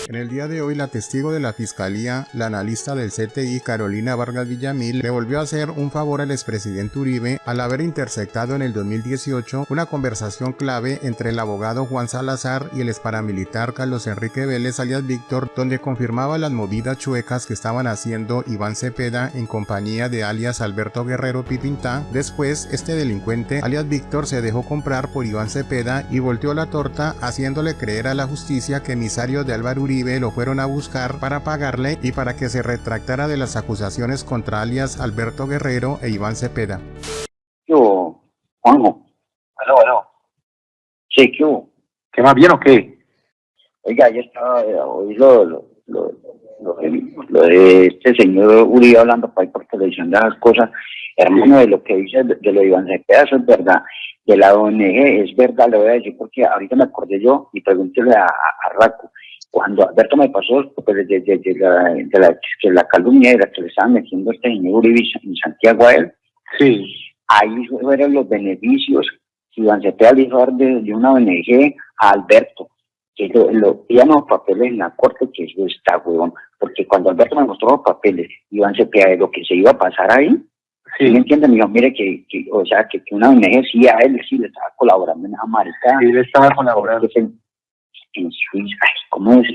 En el día de hoy, la testigo de la Fiscalía, la analista del CTI, Carolina Vargas Villamil, le volvió a hacer un favor al expresidente Uribe al haber interceptado en el 2018 una conversación clave entre el abogado Juan Salazar y el exparamilitar Carlos Enrique Vélez, alias Víctor, donde confirmaba las movidas chuecas que estaban haciendo Iván Cepeda en compañía de alias Alberto Guerrero Pipintá. Después, este delincuente, alias Víctor, se dejó comprar por Iván Cepeda y volteó la torta, haciéndole creer a la justicia que emisarios de Álvaro Uribe lo fueron a buscar para pagarle y para que se retractara de las acusaciones contra alias Alberto Guerrero e Iván Cepeda. Yo, Juanjo. Aló. Sí, ¿qué hubo? ¿Qué más bien o qué? Oiga, ya estaba, hoy lo de este señor Uribe hablando por televisión de las cosas, hermano, de lo que dice de lo de Iván Cepeda, eso es verdad. De la ONG es verdad, le voy a decir, porque ahorita me acordé yo y pregúntele a Raco. Cuando Alberto me pasó pues, de la calumnia de la que le estaban metiendo este señor Uribe en Santiago a él, Sí. ahí fueron los beneficios que Iván Cepeda le hizo de una ONG a Alberto, que lo pían los papeles en la corte, que eso está huevón, porque cuando Alberto me mostró los papeles, Iván Cepeda, de lo que se iba a pasar ahí, Sí. ¿me entienden? Dijo, mire, que una ONG sí a él sí le estaba colaborando en esa marca. Sí, le estaba colaborando. En Suiza, ¿cómo es?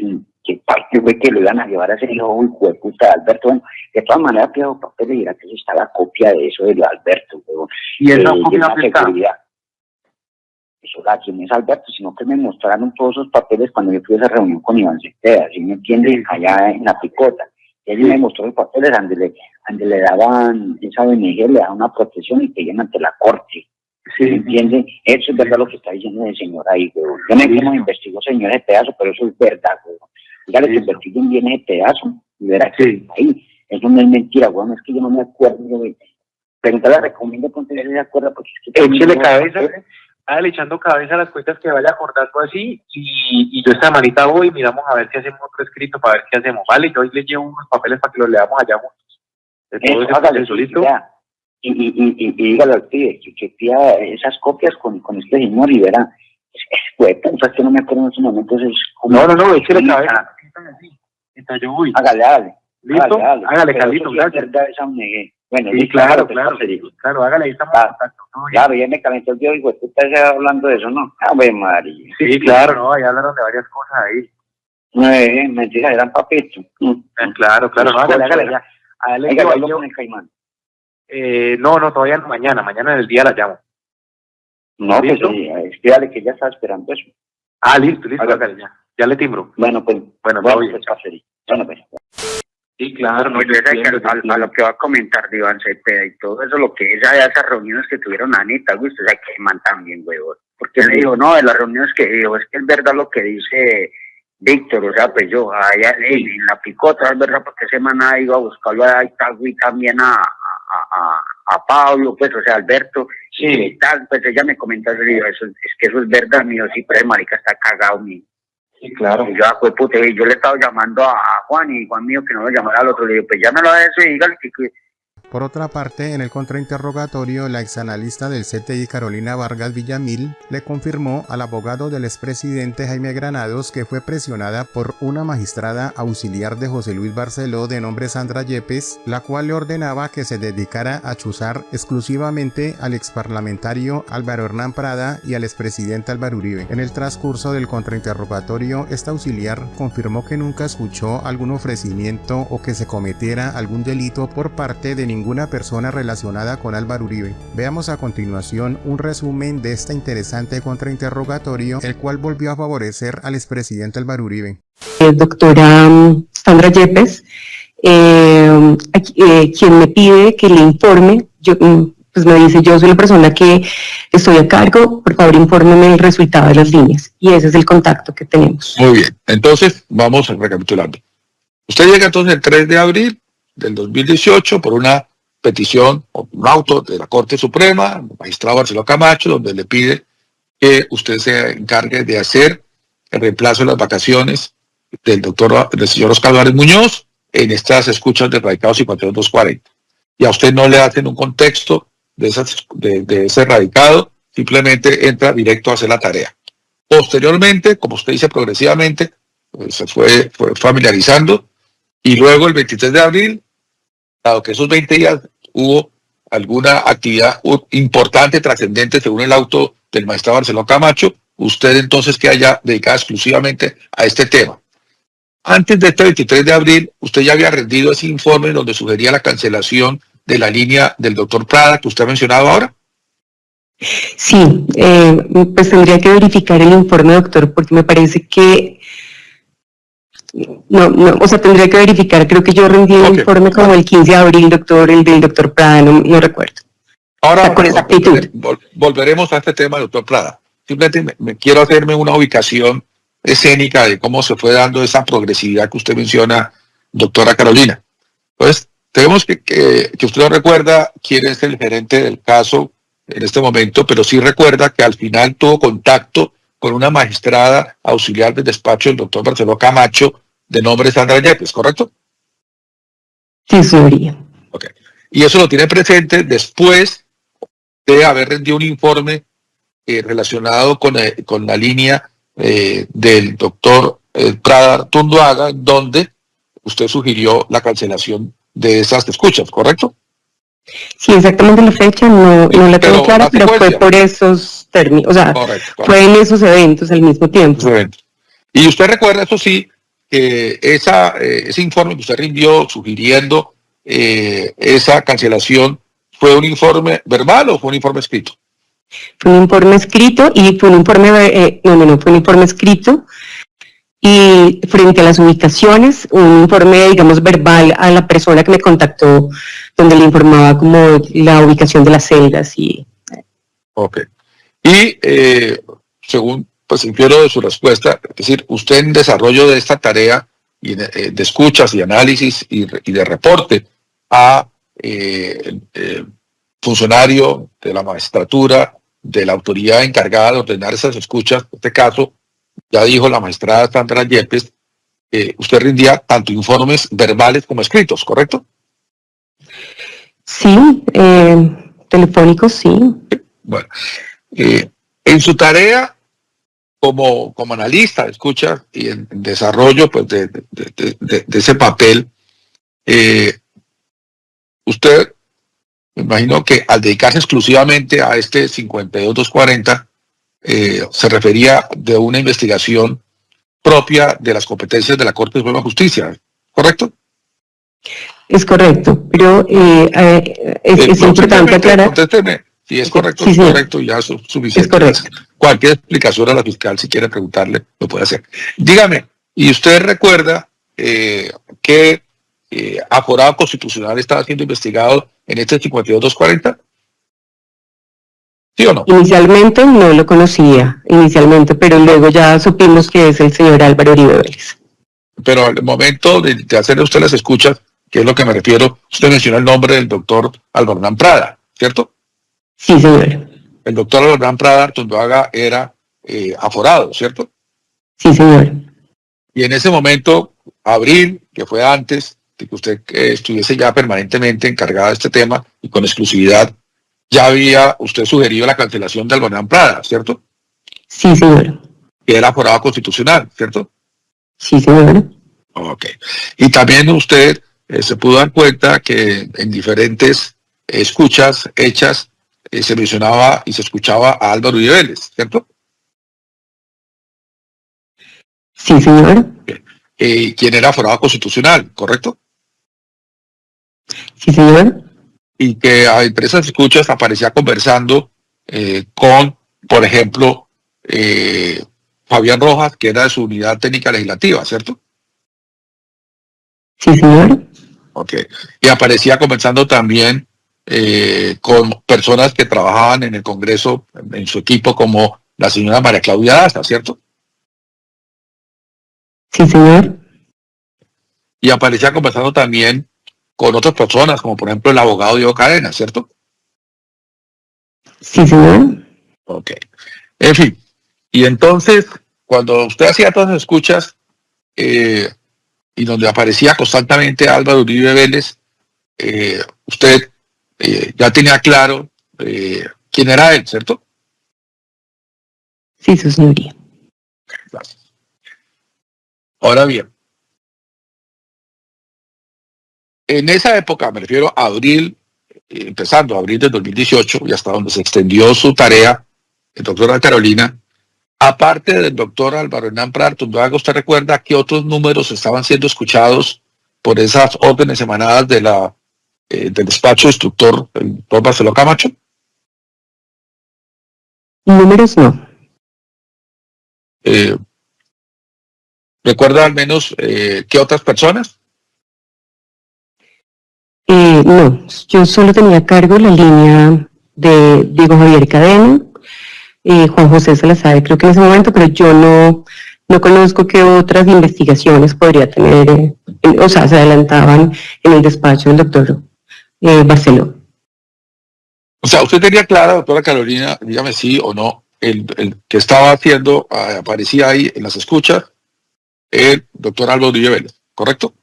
¿Qué parte fue que lo iban a llevar a ese hijo de puta de Alberto? Bueno, de todas maneras, pido papeles y dirá que eso está la copia de eso de lo de Alberto, huevón. ¿Y esa copia está? Eso la quien es Alberto, sino que me mostraron todos esos papeles cuando yo fui a esa reunión con Iván Cepeda, ¿sí me entienden? Allá en la picota. Él me mostró los papeles donde le daban, esa ONG le daban una protección y pedían ante la corte. Sí. ¿Me entiende? Eso es verdad lo que está diciendo el señor ahí, huevón. Yo no sé cómo investigó, señor, ese pedazo, pero eso es verdad, huevón. Dígale que investiguen bien ese pedazo y verá que está ahí. Eso no es mentira, huevón, es que yo no me acuerdo, güey. Pregúntale, recomiendo que usted se acuerda, porque es que... Échele cabeza, hágale echando cabeza a las cuentas que vaya acordando así, y yo esta manita voy y miramos a ver si hacemos otro escrito para ver qué hacemos, ¿vale? Yo hoy le llevo unos papeles para que los leamos allá juntos. Eso, hágale, solito. Y dígale al pibe que pida esas copias con este señor y verá. Pues, que no me acuerdo en estos momentos. No, échele cabeza. Yo voy. Hágale. ¿Listo? Hágale, Carlito, gracias. Bueno, sí, claro, hágale, ahí estamos en contacto. Claro, ya me calentó el día y pues tú estás hablando de eso, ¿no? Ave María. Sí, claro, no, ahí hablaron de varias cosas ahí. Mentira, eran papitos. Claro, no, hágale ya. Hágale, hablo con el Caimán. No, todavía no, mañana en el día la llamo. No, pues espérale que ya está esperando eso. Listo, hágale ya le timbro. Bueno, pues Sí, claro. No, yo a lo que va a comentar de Iván Cepeda y todo eso, lo que es esas reuniones que tuvieron Anita, güey, usted sabe que man también, huevón. Porque me dijo, no, de las reuniones que dijo, es que es verdad lo que dice Víctor, o sea, pues yo, allá en la picota, es verdad, porque ese man iba a buscarlo a Itagüí también a Pablo, pues, o sea, Alberto, sí. Y tal, pues ella me comentó, eso, es que eso es verdad, mío, sí, pero el marica está cagado, mío. Sí, claro. Y yo le estaba llamando a Juan y Juan mío que no lo llamara al otro, le digo, pues llámalo a eso y dígale que... Por otra parte, en el contrainterrogatorio, la exanalista del CTI Carolina Vargas Villamil le confirmó al abogado del expresidente Jaime Granados que fue presionada por una magistrada auxiliar de José Luis Barceló de nombre Sandra Yepes, la cual le ordenaba que se dedicara a chuzar exclusivamente al exparlamentario Álvaro Hernán Prada y al expresidente Álvaro Uribe. En el transcurso del contrainterrogatorio, esta auxiliar confirmó que nunca escuchó algún ofrecimiento o que se cometiera algún delito por parte de ninguna persona relacionada con Álvaro Uribe. Veamos a continuación un resumen de este interesante contrainterrogatorio, el cual volvió a favorecer al expresidente Álvaro Uribe. Doctora Sandra Yepes, quien me pide que le informe, pues me dice, yo soy la persona que estoy a cargo, por favor infórmeme el resultado de las líneas, y ese es el contacto que tenemos. Muy bien, entonces vamos recapitulando. Usted llega entonces el 3 de abril del 2018 por una petición o un auto de la Corte Suprema, el magistrado Barceló Camacho, donde le pide que usted se encargue de hacer el reemplazo de las vacaciones del señor Oscar Álvarez Muñoz en estas escuchas de radicados y patrón 240. Y a usted no le hacen un contexto de ese radicado, simplemente entra directo a hacer la tarea. Posteriormente, como usted dice progresivamente, se fue familiarizando, y luego el 23 de abril, dado que esos 20 días hubo alguna actividad importante, trascendente, según el auto del magistrado Barceló Camacho, usted entonces queda ya dedicada exclusivamente a este tema. Antes de este 23 de abril, usted ya había rendido ese informe donde sugería la cancelación de la línea del doctor Prada que usted ha mencionado ahora. Sí, pues tendría que verificar el informe, doctor, porque me parece que no, o sea, tendría que verificar, creo que yo rendí el informe como el 15 de abril, doctor, el del doctor Prada, no recuerdo. Ahora, o sea, con exactitud. Volveremos a este tema, doctor Prada. Simplemente me quiero hacerme una ubicación escénica de cómo se fue dando esa progresividad que usted menciona, doctora Carolina. Entonces, tenemos que usted no recuerda quién es el gerente del caso en este momento, pero sí recuerda que al final tuvo contacto con una magistrada auxiliar del despacho del doctor Barceló Camacho, de nombre Sandra Yepes, ¿correcto? Sí, señoría. Okay. Y eso lo tiene presente después de haber rendido un informe relacionado con la línea del doctor Prada Tunduaga, donde usted sugirió la cancelación de esas escuchas, ¿correcto? Sí, exactamente la fecha no la tengo clara, pero fue por esos términos, o sea, correcto. Fue en esos eventos al mismo tiempo. Y usted recuerda, eso sí, que ese informe que usted rindió sugiriendo esa cancelación, ¿fue un informe verbal o fue un informe escrito? Fue un informe escrito y fue un informe, fue un informe escrito y frente a las ubicaciones, un informe, digamos, verbal a la persona que me contactó, donde le informaba como la ubicación de las celdas y... Ok. Y según, pues infiero de su respuesta, es decir, usted en desarrollo de esta tarea y de escuchas y análisis y de reporte a funcionario de la magistratura, de la autoridad encargada de ordenar esas escuchas, en este caso, ya dijo la magistrada Sandra Yepes, usted rendía tanto informes verbales como escritos, ¿correcto? Sí, telefónicos, sí. Bueno, en su tarea como analista de escucha y en desarrollo pues, de ese papel, usted, me imagino que al dedicarse exclusivamente a este 52240, se refería de una investigación propia de las competencias de la Corte Suprema de Justicia, ¿correcto? Es correcto, pero es importante aclarar. Contésteme, si es correcto, sí, es correcto, ya es suficiente. Es correcto. Cualquier explicación a la fiscal, si quiere preguntarle, lo puede hacer. Dígame, ¿y usted recuerda que aforado constitucional estaba siendo investigado en este 52240? ¿Sí o no? Inicialmente no lo conocía, pero luego ya supimos que es el señor Álvaro Uribe Vélez. Pero al momento de hacerle usted las escuchas, que es lo que me refiero, usted mencionó el nombre del doctor Alborán Prada, ¿cierto? Sí, señor. El doctor Alborán Prada Tunduaga era aforado, ¿cierto? Sí, señor. Y en ese momento, abril, que fue antes de que usted estuviese ya permanentemente encargada de este tema y con exclusividad, ya había usted sugerido la cancelación de Alborán Prada, ¿cierto? Sí, señor. Que era aforado constitucional, ¿cierto? Sí, señor. Ok. Y también usted se pudo dar cuenta que en diferentes escuchas hechas se mencionaba y se escuchaba a Álvaro Uribe Vélez, ¿cierto? Sí, señor. Quien era aforado constitucional, ¿correcto? Sí, señor. Y que a empresas escuchas aparecía conversando con, por ejemplo, Fabián Rojas, que era de su unidad técnica legislativa, ¿cierto? Sí, señor. Ok. Y aparecía conversando también con personas que trabajaban en el Congreso, en su equipo, como la señora María Claudia Daza, ¿cierto? Sí, señor. Y aparecía conversando también con otras personas, como por ejemplo el abogado Diego Cadena, ¿cierto? Sí, señor. Ok. En fin. Y entonces, cuando usted hacía todas las escuchas y donde aparecía constantemente Álvaro Uribe Vélez, usted ya tenía claro quién era él, ¿cierto? Sí, su señoría. Gracias. Ahora bien, en esa época, me refiero a abril, empezando abril del 2018 y hasta donde se extendió su tarea, el doctor Ana Carolina, aparte del doctor Álvaro Hernán Pradal Artunduaga, ¿usted recuerda qué otros números estaban siendo escuchados por esas órdenes emanadas de del despacho instructor, el doctor Barceló Camacho? Números no. ¿Recuerda al menos qué otras personas? No, yo solo tenía a cargo la línea de Diego Javier Cadena, Juan José Salazar, creo que en ese momento, pero yo no conozco qué otras investigaciones podría tener, o sea, se adelantaban en el despacho del doctor Barceló. O sea, usted tenía clara, doctora Carolina, dígame sí o no, el que estaba haciendo, aparecía ahí en las escuchas, el doctor Álvaro Uribe Vélez, ¿correcto?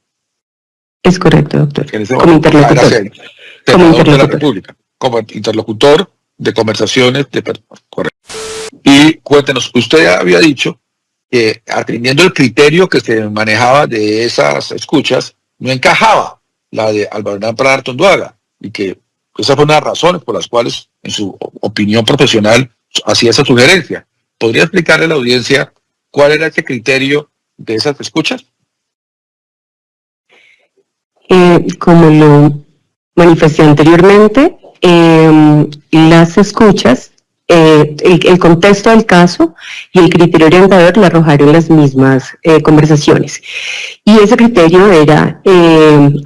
Es correcto, doctor. Que en ese Como momento interlocutor. era senador de la República, como interlocutor de conversaciones de personas, correcto. Y cuéntenos, usted había dicho que atendiendo el criterio que se manejaba de esas escuchas, no encajaba la de Álvaro Hernán Pradal Artunduaga, y que esas fueron las razones por las cuales, en su opinión profesional, hacía esa sugerencia. ¿Podría explicarle a la audiencia cuál era ese criterio de esas escuchas? Como lo manifesté anteriormente, las escuchas, el contexto del caso y el criterio orientador le arrojaron las mismas conversaciones. Y ese criterio era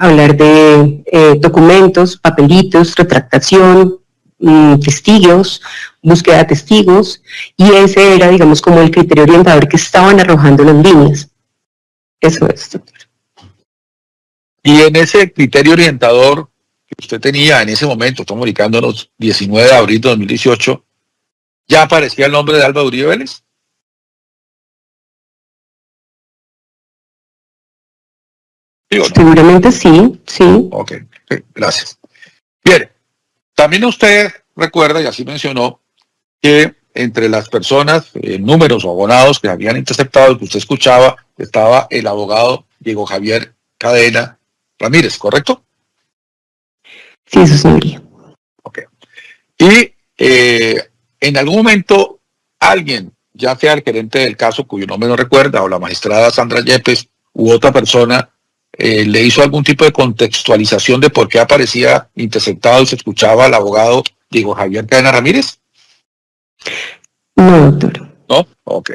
hablar de documentos, papelitos, retractación, testigos, búsqueda de testigos, y ese era, digamos, como el criterio orientador que estaban arrojando las líneas. Eso es, doctor. Y en ese criterio orientador que usted tenía en ese momento, estamos ubicándonos 19 de abril de 2018, ¿ya aparecía el nombre de Álvaro Uribe Vélez? ¿Sí o no? Seguramente sí, sí. Ok, gracias. Bien, también usted recuerda, y así mencionó, que entre las personas, números o abonados que habían interceptado, que usted escuchaba, estaba el abogado Diego Javier Cadena Ramírez, ¿correcto? Sí, eso señoría. Ok. Y en algún momento alguien, ya sea el gerente del caso, cuyo nombre no recuerda, o la magistrada Sandra Yepes, u otra persona, le hizo algún tipo de contextualización de por qué aparecía interceptado y se escuchaba al abogado Diego Javier Cadena Ramírez. No, doctor. ¿No? Ok.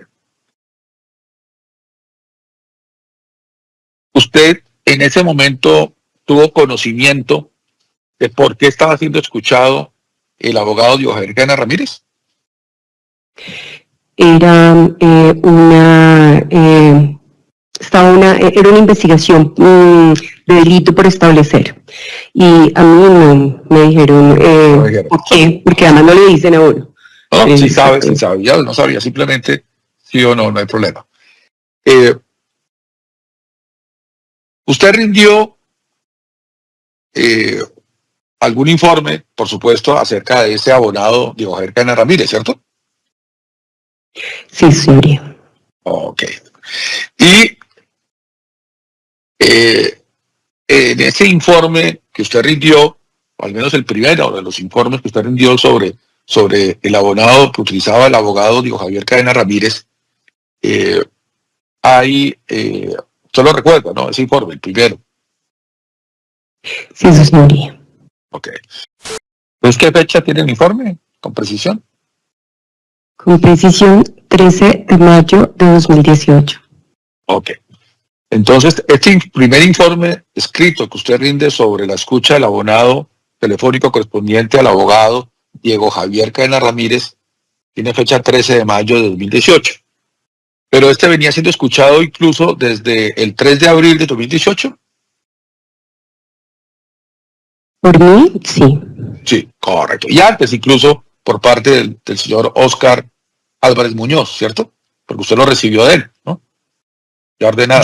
¿Usted en ese momento tuvo conocimiento de por qué estaba siendo escuchado el abogado Diego Javier Cadena Ramírez? Era era una investigación de delito por establecer. Y a mí no me dijeron por qué, porque además no le dicen a uno. No, sí sabía, no sabía, simplemente sí o no, no hay problema. Usted rindió algún informe, por supuesto, acerca de ese abonado Diego Javier Cadena Ramírez, ¿cierto? Sí, señoría. Ok. Y en ese informe que usted rindió, o al menos el primero de los informes que usted rindió sobre el abonado que utilizaba el abogado Diego Javier Cadena Ramírez, hay, usted lo recuerda, ¿no? Ese informe, el primero. Sí, eso señoría. Ok. Entonces, ¿qué fecha tiene el informe? Con precisión. Con precisión, 13 de mayo de 2018. Ok. Entonces, este primer informe escrito que usted rinde sobre la escucha del abonado telefónico correspondiente al abogado Diego Javier Cadena Ramírez tiene fecha 13 de mayo de 2018. Pero este venía siendo escuchado incluso desde el 3 de abril de 2018. ¿Por mí? Sí. Sí, correcto. Y antes incluso por parte del señor Óscar Álvarez Muñoz, ¿cierto? Porque usted lo recibió de él, ¿no? Ya ordenado.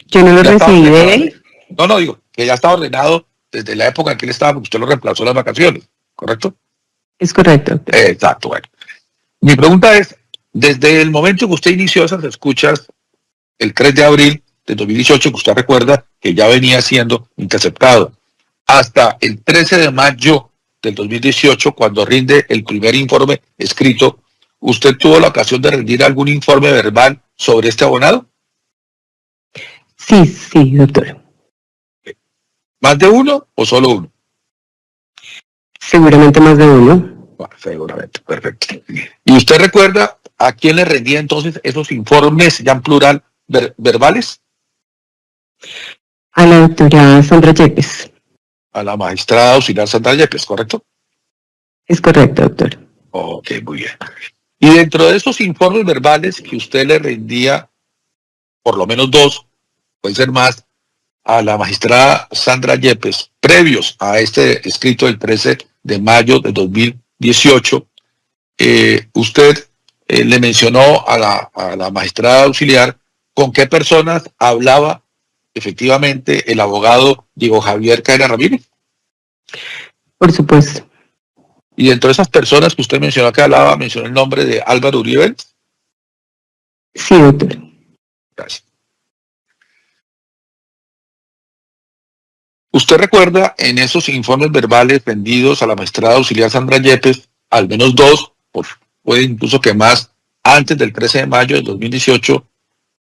Yo no lo recibí de él. No, digo, que ya estaba ordenado desde la época en que él estaba, porque usted lo reemplazó en las vacaciones, ¿correcto? Es correcto. Exacto, bueno. Mi pregunta es, desde el momento que usted inició esas escuchas, el 3 de abril de 2018, que usted recuerda que ya venía siendo interceptado, hasta el 13 de mayo del 2018, cuando rinde el primer informe escrito, ¿usted tuvo la ocasión de rendir algún informe verbal sobre este abonado? Sí, sí, doctor. ¿Más de uno o solo uno? Seguramente más de uno. Bueno, seguramente, perfecto. ¿Y usted recuerda a quién le rendía entonces esos informes, ya en plural, verbales? A la doctora Sandra Yepes. A la magistrada auxiliar Sandra Yepes, ¿correcto? Es correcto, doctor. Ok, muy bien. Y dentro de esos informes verbales que usted le rendía, por lo menos dos, pueden ser más, a la magistrada Sandra Yepes, previos a este escrito del 13 de mayo de 2018, usted le mencionó a la magistrada auxiliar con qué personas hablaba efectivamente el abogado Diego Javier Cadena Ramírez. Por supuesto. Y dentro de esas personas que usted mencionó que hablaba, mencionó el nombre de Álvaro Uribe. Sí, doctor. Gracias. ¿Usted recuerda en esos informes verbales vendidos a la magistrada auxiliar Sandra Yepes, al menos dos, puede incluso que más, antes del 13 de mayo de 2018,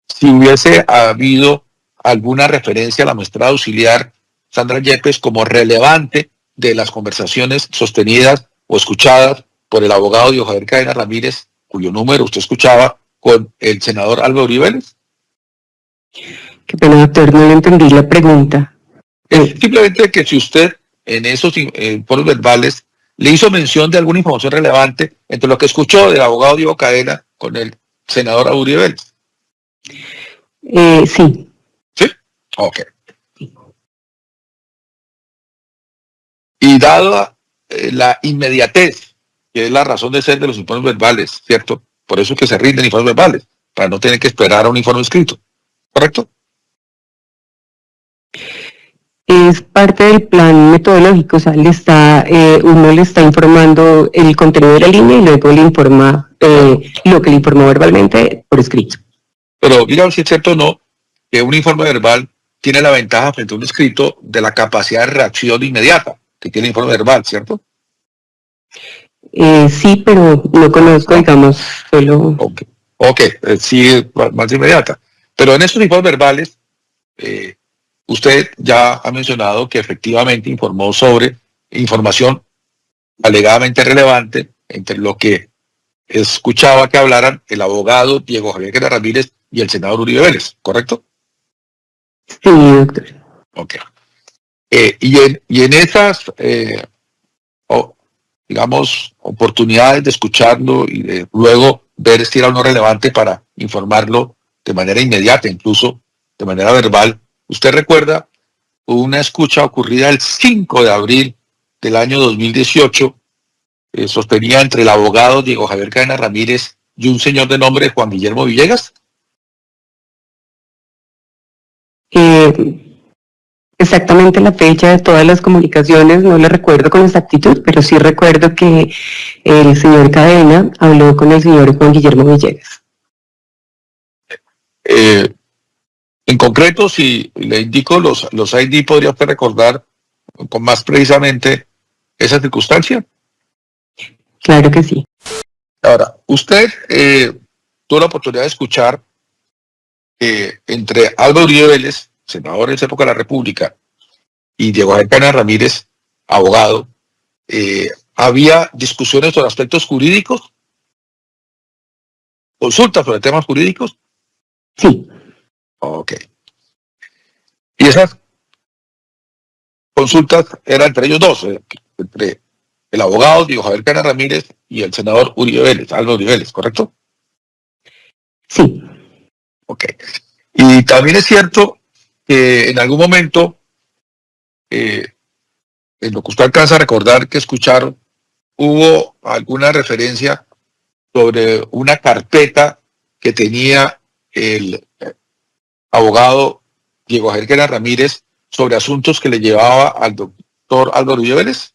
si hubiese habido alguna referencia a la magistrada auxiliar Sandra Yepes como relevante de las conversaciones sostenidas o escuchadas por el abogado Diego Javier Cadena Ramírez, cuyo número usted escuchaba, con el senador Álvaro Uribe? Qué pena, doctor, no le entendí la pregunta. Es simplemente que si usted en esos informes verbales le hizo mención de alguna información relevante entre lo que escuchó del abogado Diego Cadena con el senador Uribe. Sí. ¿Sí? Ok. Y dada la inmediatez, que es la razón de ser de los informes verbales, ¿cierto? Por eso es que se rinden informes verbales, para no tener que esperar a un informe escrito. ¿Correcto? Es parte del plan metodológico, o sea, uno le está informando el contenido de la línea y luego le informa lo que le informó verbalmente por escrito. Pero mira si es cierto o no, que un informe verbal tiene la ventaja frente a un escrito de la capacidad de reacción inmediata que tiene el informe verbal, ¿cierto? Sí, pero no conozco, digamos, solo... Ok, sí, es más inmediata. Pero en estos informes verbales, usted ya ha mencionado que efectivamente informó sobre información alegadamente relevante entre lo que escuchaba que hablaran el abogado Diego Javier Cadena Ramírez y el senador Uribe Vélez, ¿correcto? Sí, doctor. Ok. Y en esas, digamos, oportunidades de escucharlo y de luego ver si era o no relevante para informarlo de manera inmediata, incluso de manera verbal, ¿usted recuerda una escucha ocurrida el 5 de abril del año 2018, sostenida entre el abogado Diego Javier Cadena Ramírez y un señor de nombre Juan Guillermo Villegas? Exactamente la fecha de todas las comunicaciones no la recuerdo con exactitud, pero sí recuerdo que el señor Cadena habló con el señor Juan Guillermo Villegas. En concreto, si le indico los ID, ¿podría usted recordar con más precisamente esa circunstancia? Claro que sí. Ahora, usted tuvo la oportunidad de escuchar entre Álvaro Uribe Vélez, senador en esa época de la República, y Diego Javier Cadena Ramírez, abogado, había discusiones sobre aspectos jurídicos, consultas sobre temas jurídicos. Sí. Ok. Y esas consultas eran entre ellos dos, entre el abogado Diego Javier Cadena Ramírez y el senador Uribe Vélez, Álvaro Uribe Vélez, ¿correcto? Sí. Ok. Y también es cierto que en algún momento, en lo que usted alcanza a recordar que escucharon, hubo alguna referencia sobre una carpeta que tenía el abogado Diego Javier Cadena Ramírez sobre asuntos que le llevaba al doctor Álvaro Uribe Vélez.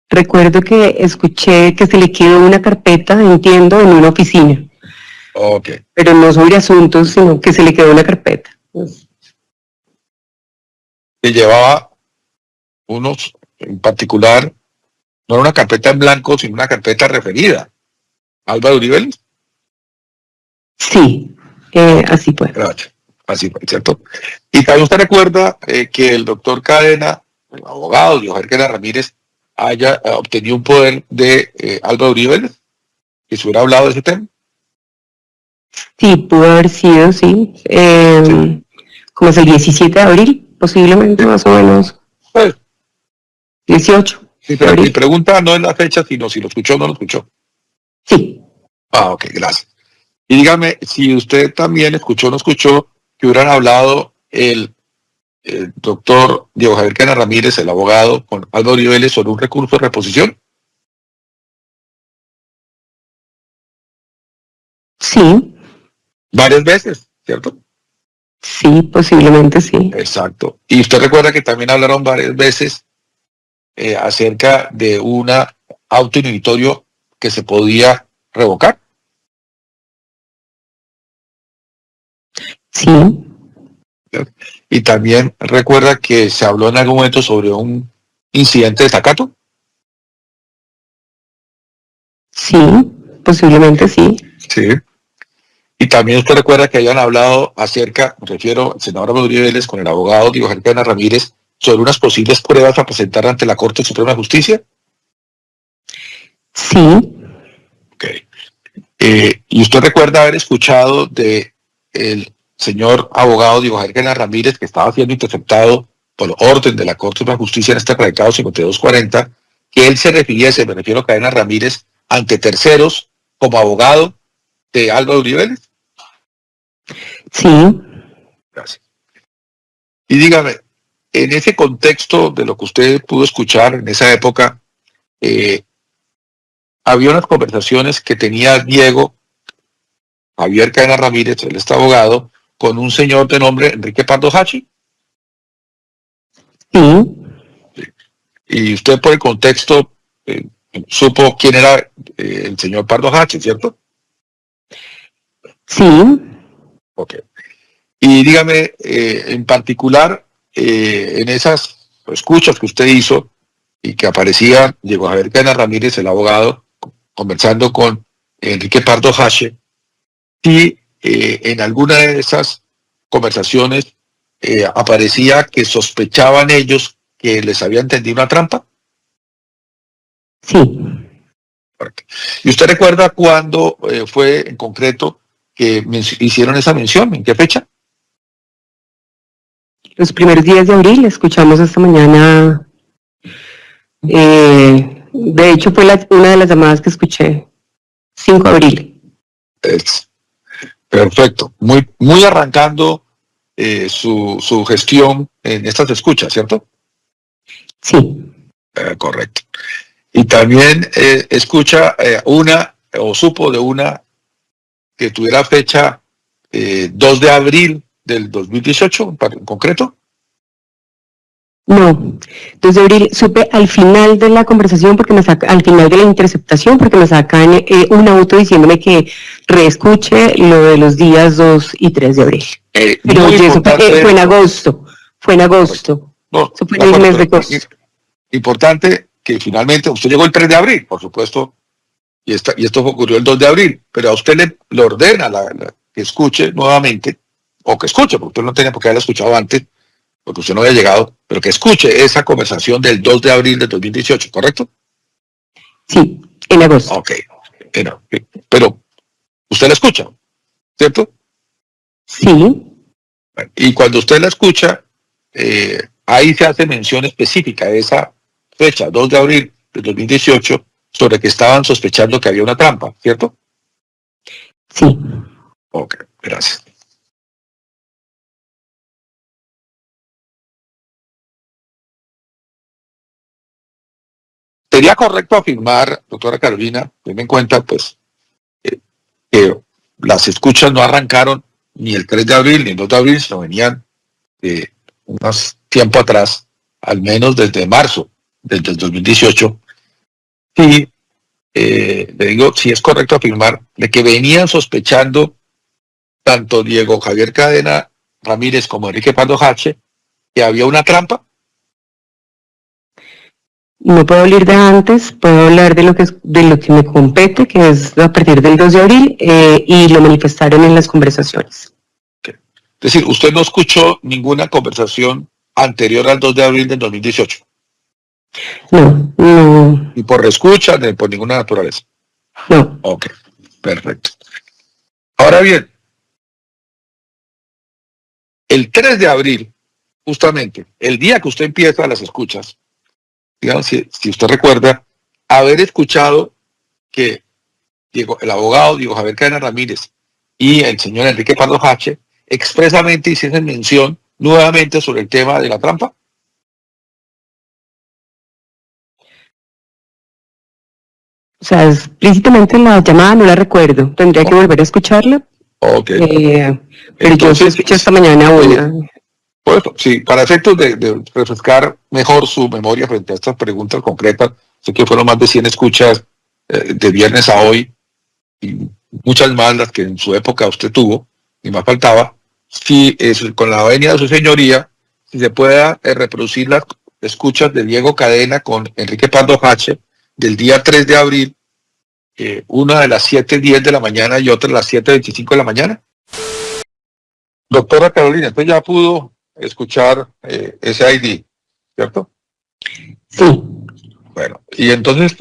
Recuerdo que escuché que se le quedó una carpeta, entiendo, en una oficina. Ok. pero no sobre asuntos, sino que se le quedó una carpeta. Que llevaba unos, en particular, no era una carpeta en blanco, sino una carpeta referida. Álvaro Uribe. Sí, Ok, así fue. gracias. Así fue, ¿cierto? Y también usted recuerda que el doctor Cadena, el abogado de Jorge Cadena Ramírez, haya obtenido un poder de Álvaro Uribe, que se hubiera hablado de ese tema. Sí, pudo haber sido, sí. Sí. Como es el 17 de abril, posiblemente, Sí. más o menos. Pues, 18 mi, de mi abril. pregunta no es la fecha, sino si lo escuchó o no lo escuchó. Sí, Ah, ok, gracias. Y dígame, si usted también escuchó o no escuchó que hubieran hablado el doctor Diego Javier Cadena Ramírez, el abogado, con Álvaro Uribe sobre un recurso de reposición. sí, Varias veces, ¿cierto? sí, posiblemente sí. Exacto. Y usted recuerda que también hablaron varias veces acerca de un auto inhibitorio que se podía revocar. Sí, ¿Cierto? Y también recuerda que se habló en algún momento sobre un incidente de desacato. sí, posiblemente sí. Sí. Y también usted recuerda que hayan hablado acerca, me refiero al senador Rodríguez Vélez con el abogado Diego Cadena Ramírez, sobre unas posibles pruebas a presentar ante la Corte Suprema de Justicia. Sí, Ok. Y usted recuerda haber escuchado de el señor abogado Diego Cadena Ramírez, que estaba siendo interceptado por orden de la Corte Suprema de Justicia en este predicado 5240, que él se refiriese, me refiero a Cadena Ramírez, ante terceros como abogado de Álvaro Uribe Vélez. sí, Gracias. Y dígame, en ese contexto de lo que usted pudo escuchar en esa época, había unas conversaciones que tenía Diego Javier Cadena Ramírez, el este abogado, con un señor de nombre Enrique Pardo Hachi. sí, Y usted por el contexto supo quién era el señor Pardo Hachi, ¿cierto? sí, Ok. Y dígame, en particular, en esas escuchas que usted hizo y que aparecía Diego Javier Cadena Ramírez, el abogado, conversando con Enrique Pardo Hache, si en alguna de esas conversaciones aparecía que sospechaban ellos que les habían tendido una trampa. sí. ¿Y usted recuerda cuándo fue en concreto que hicieron esa mención? ¿En qué fecha? Los primeros días de abril, escuchamos esta mañana, de hecho fue una de las llamadas que escuché, 5 de abril. Es perfecto. Muy, muy arrancando su gestión en estas escuchas, ¿cierto? Sí, Correcto. Y también escucha una, o supo de una que tuviera fecha 2 de abril del 2018, en concreto. no. 2 de abril supe al final de la conversación, porque al final de la interceptación, porque me sacan un auto diciéndome que reescuche lo de los días 2 y 3 de abril. Pero Muy eso fue en importante. agosto, No, eso fue de en el acuerdo, mes de pero agosto. importante que finalmente usted llegó el 3 de abril, por supuesto, y esto ocurrió el 2 de abril, pero a usted le ordena que escuche nuevamente, o que escuche, porque usted no tenía por qué haberla escuchado antes, porque usted no había llegado, pero que escuche esa conversación del 2 de abril de 2018, ¿correcto? Sí, en agosto. Ok, pero usted la escucha, ¿cierto? Sí, Y cuando usted la escucha, ahí se hace mención específica de esa fecha, 2 de abril de 2018, sobre que estaban sospechando que había una trampa, ¿cierto? sí. Ok, gracias. Sería correcto afirmar, doctora Carolina, ten en cuenta, pues, que las escuchas no arrancaron ni el 3 de abril ni el 2 de abril, sino venían unos tiempo atrás, al menos desde marzo, desde el 2018. Y le digo si es correcto afirmar de que venían sospechando tanto Diego Javier Cadena Ramírez como Enrique Pardo Hache que había una trampa. No puedo hablar de antes, puedo hablar de lo que me compete, que es a partir del 2 de abril, y lo manifestaron en las conversaciones. Okay. Es decir, usted no escuchó ninguna conversación anterior al 2 de abril del 2018. No. Ni por reescucha, ni por ninguna naturaleza. No. Ok, perfecto. Ahora bien, el 3 de abril, justamente, el día que usted empieza las escuchas, digamos, si usted recuerda, haber escuchado que el abogado Diego Javier Cadena Ramírez y el señor Enrique Pardo Hache expresamente hiciesen mención nuevamente sobre el tema de la trampa. O sea, explícitamente la llamada no la recuerdo, tendría que volver a escucharla. Ok. Pero entonces, yo sí escuché esta mañana una. Pues, sí, para efectos de refrescar mejor su memoria frente a estas preguntas concretas, sé que fueron más de 100 escuchas de viernes a hoy, y muchas más las que en su época usted tuvo, y más faltaba, si con la venia de su señoría, si se pueda reproducir las escuchas de Diego Cadena con Enrique Pardo Hache del día 3 de abril, una de las 7:10 de la mañana y otra de las 7:25 de la mañana. Doctora Carolina, usted ya pudo escuchar ese ID, ¿cierto? Sí. Bueno, y entonces,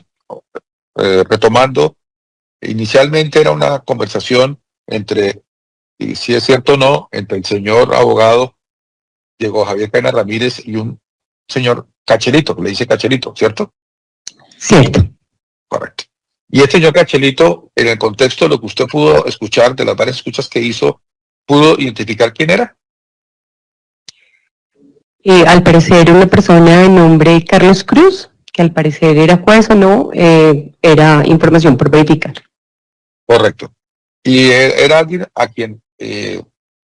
retomando, inicialmente era una conversación entre, y si es cierto o no, entre el señor abogado Diego Javier Cadena Ramírez y un señor Cachelito, que le dice Cachelito, ¿cierto? Cierto. Correcto. Y este señor Cachelito, en el contexto de lo que usted pudo escuchar, de las varias escuchas que hizo, ¿pudo identificar quién era? Al parecer una persona de nombre Carlos Cruz, que al parecer era juez o no, era información por verificar. Correcto. Y era alguien a quien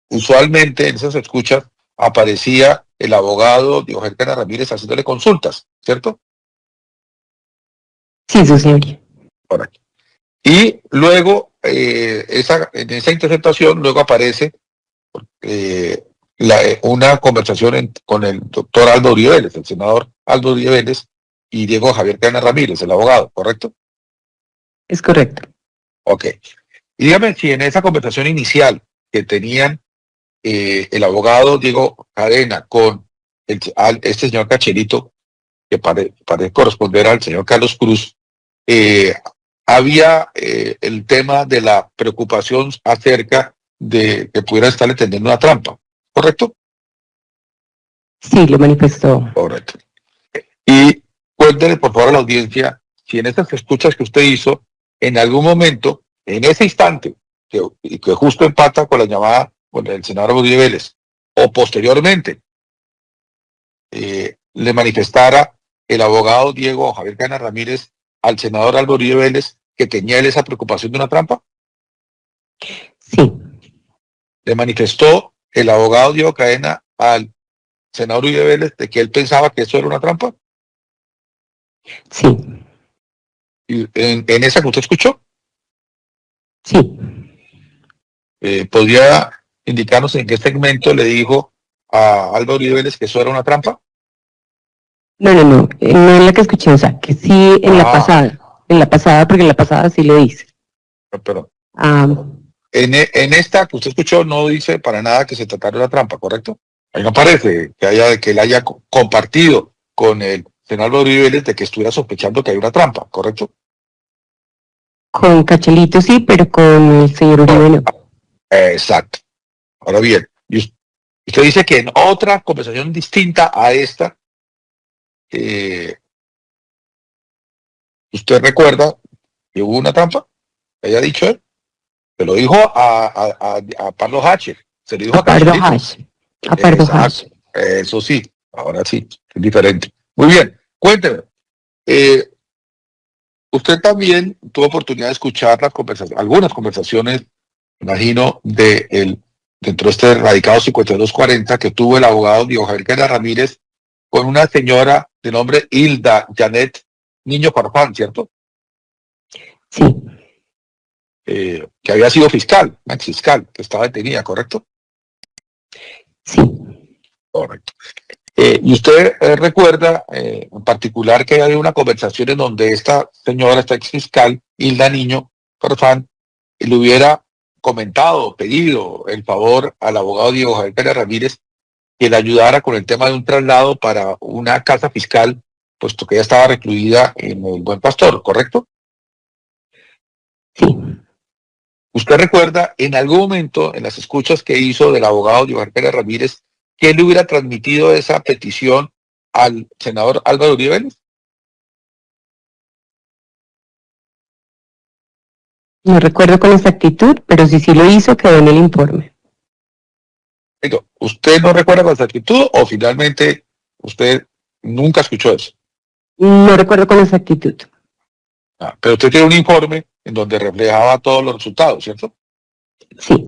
usualmente en esas escuchas aparecía el abogado Diego Javier Cadena Ramírez haciéndole consultas, ¿cierto? Sí, su señoría. Correcto. Y luego, en esa interceptación, luego aparece una conversación con el doctor Aldo Uribe Vélez, el senador Aldo Uribe Vélez, y Diego Javier Cadena Ramírez, el abogado, ¿correcto? Es correcto. Ok. Y dígame si en esa conversación inicial que tenían el abogado Diego Cadena con este señor Cachelito, que parece corresponder al señor Carlos Cruz, había el tema de la preocupación acerca de que pudiera estarle tendiendo una trampa, ¿correcto? Sí, lo manifestó. Correcto. Y cuéntele por favor a la audiencia si en estas escuchas que usted hizo, en algún momento, en ese instante, que justo empata con la llamada con el senador Uribe Vélez, o posteriormente, le manifestara el abogado Diego Javier Cadena Ramírez al senador Álvaro Uribe Vélez que tenía él esa preocupación de una trampa. Sí. Le manifestó el abogado Diego Cadena al senador Uribe Vélez de que él pensaba que eso era una trampa. Sí. Y en esa que usted escuchó, sí. ¿Podría indicarnos en qué segmento le dijo a Álvaro Uribe Vélez que eso era una trampa? No en la que escuché, o sea, que sí en la pasada, porque en la pasada sí lo dice. Pero en esta que usted escuchó no dice para nada que se tratara de una trampa, ¿correcto? Ahí no parece que él haya compartido con el senador Uribe Vélez de que estuviera sospechando que hay una trampa, ¿correcto? Con Cachelito sí, pero con el señor Uribe no. Exacto. Ahora bien, usted dice que en otra conversación distinta a esta, ¿usted recuerda que hubo una trampa? ¿Que haya dicho él? Se lo dijo a Pardo Hache. Se lo dijo a Pardo Cachelito. Hache. A Pardo Hache. Eso sí, ahora sí, es diferente. Muy bien, cuénteme. Usted también tuvo oportunidad de escuchar algunas conversaciones, imagino, dentro de este radicado 5240 que tuvo el abogado Diego Javier Cadena Ramírez con una señora de nombre Hilda Janet Niño Farfán, ¿cierto? Sí, que había sido fiscal, una exfiscal, que estaba detenida, ¿correcto? sí. Correcto. Y usted recuerda en particular que hay una conversación en donde esta señora, esta exfiscal, Hilda Niño Farfán, le hubiera comentado, pedido el favor al abogado Diego Javier Pérez Ramírez que le ayudara con el tema de un traslado para una casa fiscal, puesto que ella estaba recluida en el Buen Pastor, ¿correcto? Sí, ¿Usted recuerda en algún momento, en las escuchas que hizo del abogado Diego Javier Pérez Ramírez, que le hubiera transmitido esa petición al senador Álvaro Uribe Vélez? no recuerdo con exactitud, pero sí lo hizo, quedó en el informe. Digo, ¿usted no recuerda con exactitud o finalmente usted nunca escuchó eso? No recuerdo con exactitud. Pero usted tiene un informe en donde reflejaba todos los resultados, ¿cierto? Sí.